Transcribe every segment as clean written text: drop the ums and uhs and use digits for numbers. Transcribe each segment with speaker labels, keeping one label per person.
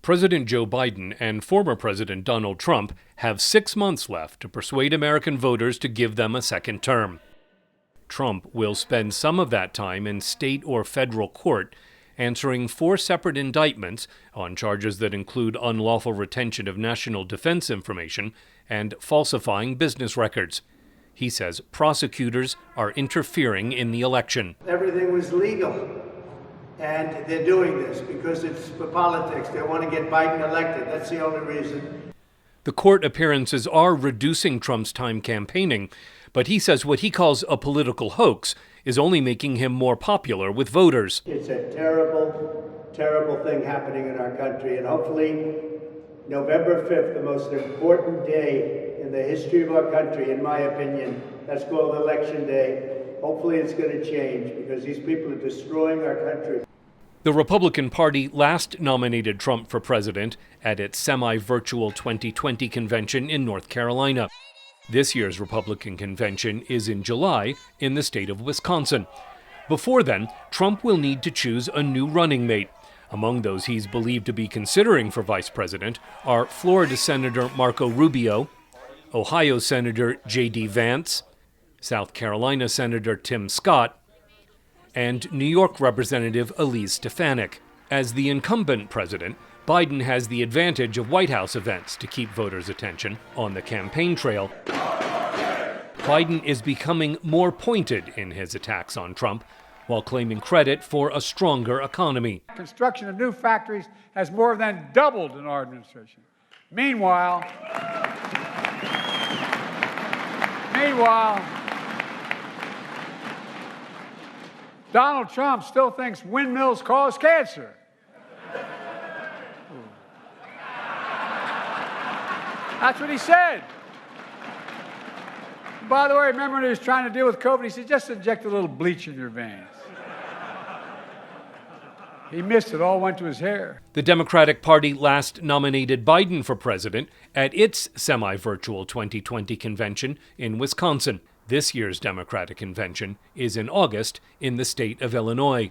Speaker 1: President Joe Biden and former President Donald Trump have 6 months left to persuade American voters to give them a second term. Trump will spend some of that time in state or federal court answering 4 separate indictments on charges that include unlawful retention of national defense information and falsifying business records. He says prosecutors are interfering in the election.
Speaker 2: Everything was legal. And they're doing this because it's for politics. They want to get Biden elected. That's the only reason.
Speaker 1: The court appearances are reducing Trump's time campaigning, but he says what he calls a political hoax is only making him more popular with voters.
Speaker 2: It's a terrible, terrible thing happening in our country. And hopefully, November 5th, the most important day in the history of our country, in my opinion, that's called Election Day. Hopefully it's going to change because these people are destroying our country.
Speaker 1: The Republican Party last nominated Trump for president at its semi-virtual 2020 convention in North Carolina. This year's Republican convention is in July in the state of Wisconsin. Before then, Trump will need to choose a new running mate. Among those he's believed to be considering for vice president are Florida Senator Marco Rubio, Ohio Senator J.D. Vance, South Carolina Senator Tim Scott, and New York Representative Elise Stefanik. As the incumbent president, Biden has the advantage of White House events to keep voters' attention on the campaign trail. Biden is becoming more pointed in his attacks on Trump, while claiming credit for a stronger economy.
Speaker 3: Construction of new factories has more than doubled in our administration. Meanwhile, Donald Trump still thinks windmills cause cancer. That's what he said. By the way, remember when he was trying to deal with COVID, he said, just inject a little bleach in your veins. He missed it, all went to his hair.
Speaker 1: The Democratic Party last nominated Biden for president at its semi-virtual 2020 convention in Wisconsin. This year's Democratic convention is in August in the state of Illinois.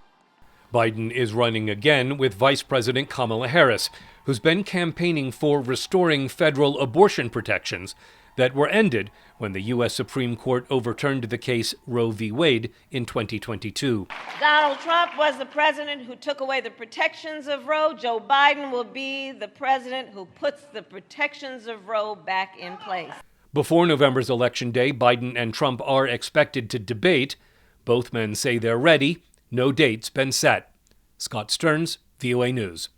Speaker 1: Biden is running again with Vice President Kamala Harris, who's been campaigning for restoring federal abortion protections that were ended when the U.S. Supreme Court overturned the case Roe v. Wade in 2022.
Speaker 4: Donald Trump was the president who took away the protections of Roe. Joe Biden will be the president who puts the protections of Roe back in place.
Speaker 1: Before November's election day, Biden and Trump are expected to debate. Both men say they're ready. No date's been set. Scott Stearns, VOA News.